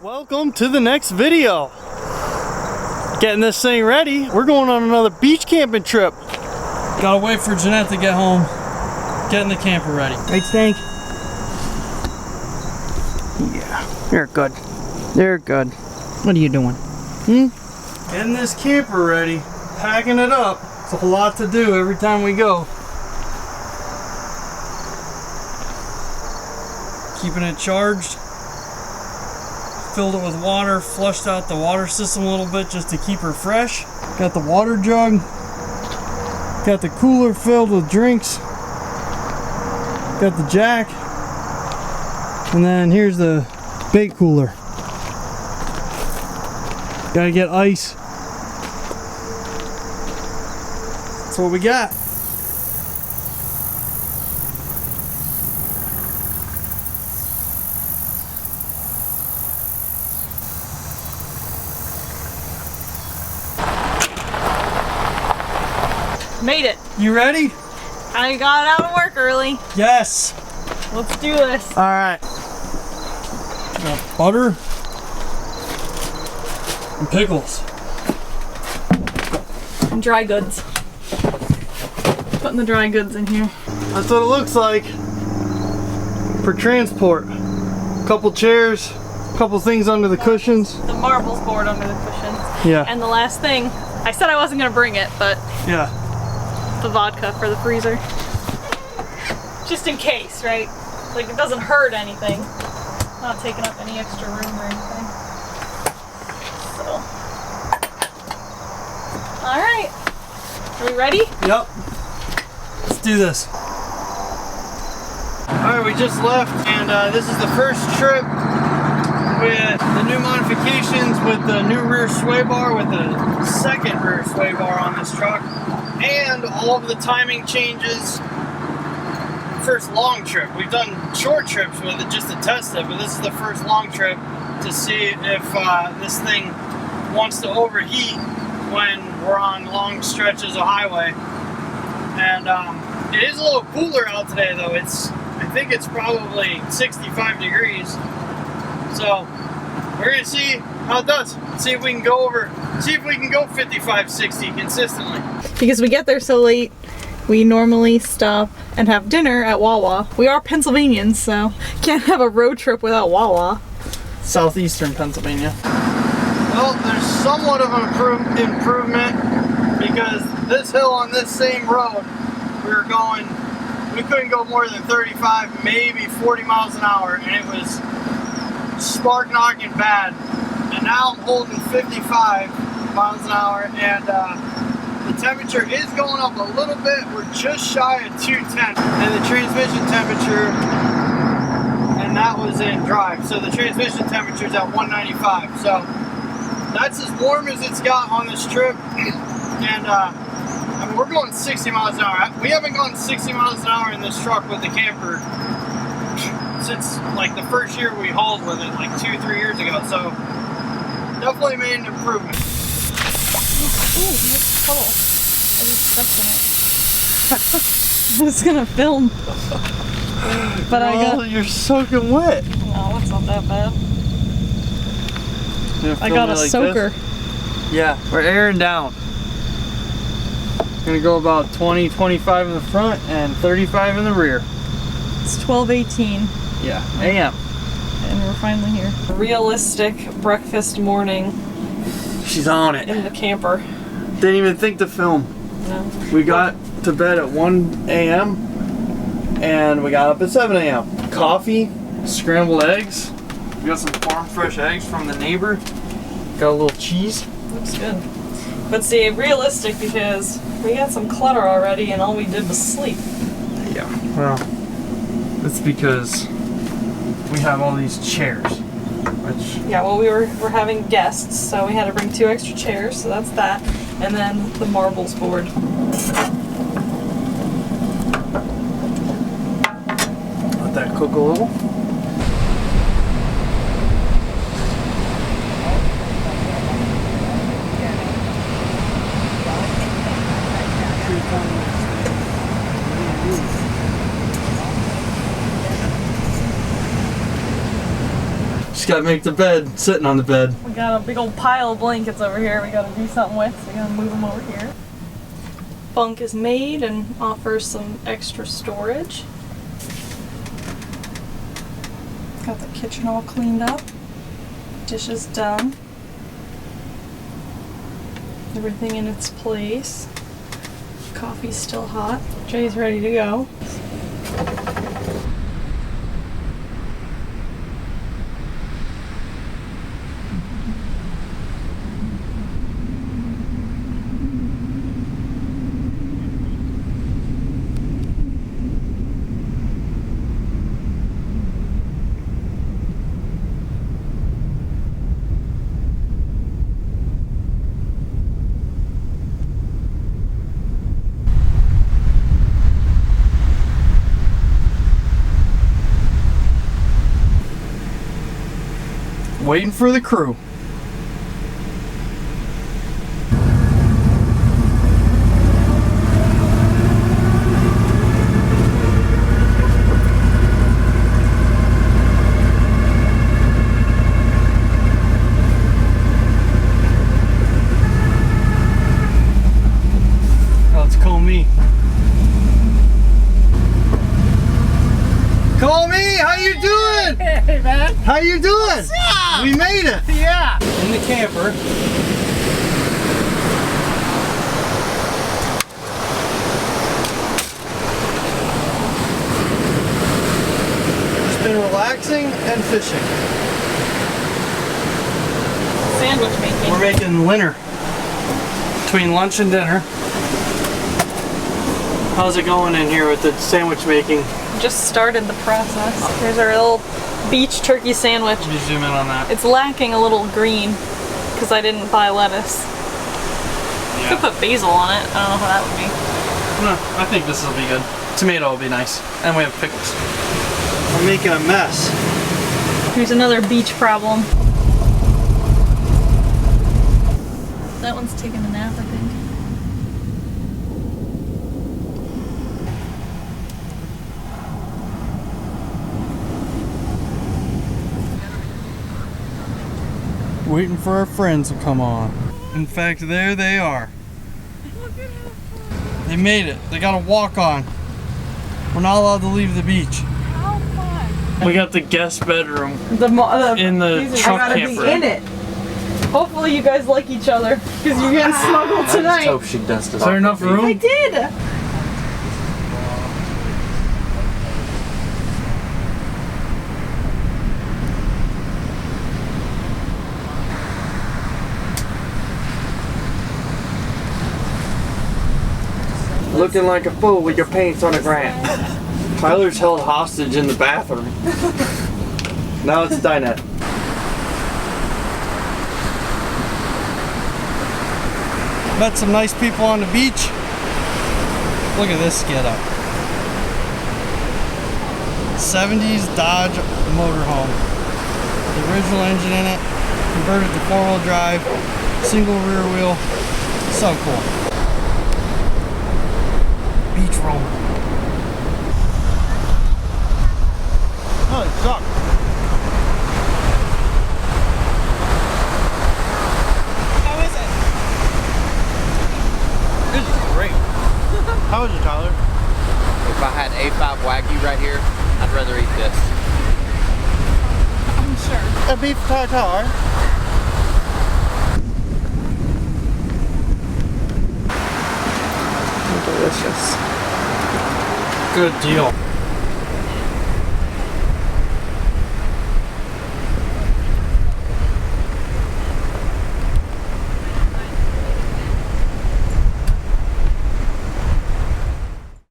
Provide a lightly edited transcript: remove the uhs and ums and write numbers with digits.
Welcome to the next video. Getting this thing ready. We're going on another beach camping trip. Gotta wait for Jeanette to get home. Getting the camper ready. Right, Stank? Yeah, they're good. They're good. What are you doing? Getting this camper ready. Packing it up. It's a lot to do every time we go. Keeping it charged. Filled it with water, flushed out the water system a little bit just to keep her fresh. Got the water jug. Got the cooler filled with drinks. Got the jack. And then here's the bait cooler. Gotta get ice. That's what we got. Made it. You ready? I got out of work early. Yes. Let's do this. All right. Got butter and pickles. And dry goods. Putting the dry goods in here. That's what it looks like for transport. Couple chairs, couple things under the cushions. The marbles board under the cushions. Yeah. And the last thing, I said I wasn't gonna bring it, but Yeah. the vodka for the freezer. Just in case, right? Like it doesn't hurt anything. Not taking up any extra room or anything. So. Alright. Are we ready? Yep. Let's do this. Alright, we just left and this is the first trip with the new modifications, with the new rear sway bar, with the second rear sway bar on this truck, and all of the timing changes. First long trip. We've done short trips with it just to test it, but this is the first long trip to see if this thing wants to overheat when we're on long stretches of highway. And it is a little cooler out today though. I think it's probably 65 degrees. So we're gonna see how it does. See if we can go 55, 60 consistently. Because we get there so late, we normally stop and have dinner at Wawa. We are Pennsylvanians, so can't have a road trip without Wawa. Southeastern Pennsylvania. Well, there's somewhat of an improvement because this hill on this same road, we couldn't go more than 35, maybe 40 miles an hour, and it was spark knocking bad. And now I'm holding 55 miles an hour, and the temperature is going up a little bit. We're just shy of 210, and the transmission temperature, and that was in drive, so the transmission temperature is at 195. So that's as warm as it's got on this trip. And I mean, we're going 60 miles an hour. We haven't gone 60 miles an hour in this truck with the camper since like the first year we hauled with it, like 2-3 years ago. So definitely made an improvement. Ooh, it's cool. I just stepped in it. I was gonna film, but you're soaking wet. No, it's not that bad. I got a like soaker. this? Yeah, we're airing down. Gonna go about 20, 25 in the front and 35 in the rear. It's 12:18. Yeah, AM. And we're finally here. Realistic breakfast morning She's on it. in the camper. Didn't even think to film. No. We got to bed at 1 AM and we got up at 7 AM. Coffee, scrambled eggs. We got some farm fresh eggs from the neighbor. Got a little cheese. Looks good. But see, realistic because we got some clutter already and all we did was sleep. Yeah, well, it's because we have all these chairs, which... Yeah, well, we're having guests, so we had to bring 2 extra chairs, so that's that. And then the marbles board. Let that cook a little. Just gotta make the bed, sitting on the bed. We got a big old pile of blankets over here we gotta do something with, so we gotta move them over here. Bunk is made and offers some extra storage. Got the kitchen all cleaned up. Dishes done. Everything in its place. Coffee's still hot. Jay's ready to go. Waiting for the crew. Let's call me. Call me! How you doing? Hey, man. How you doing? What's up? We made it! Yeah. In the camper. Just been relaxing and fishing. Sandwich making. We're making dinner. Between lunch and dinner. How's it going in here with the sandwich making? Just started the process. Here's our little beach turkey sandwich. Let me zoom in on that. It's lacking a little green because I didn't buy lettuce. Could put basil on it. I don't know how that would be. No, I think this will be good. Tomato will be nice. And we have pickles. I'm making a mess. Here's another beach problem. That one's taking a nap, I think. Waiting for our friends to come on. In fact, there they are. They made it. They got a walk on. We're not allowed to leave the beach. How fun. We got the guest bedroom in the I truck gotta camper. be in it. Hopefully you guys like each other because you're getting snuggled tonight. Hope she dusted Is there enough room? I did. Looking like a fool with your pants on the ground. Tyler's held hostage in the bathroom. Now it's dinette. Met some nice people on the beach. Look at this get up. 70s Dodge motorhome. The original engine in it, converted to 4-wheel drive, single rear wheel. So cool. Beach roll. Oh, it sucks. How is it? This is great. How is it, Tyler? If I had A5 Wagyu right here, I'd rather eat this. I'm sure. A beef tartare. Delicious. Good deal.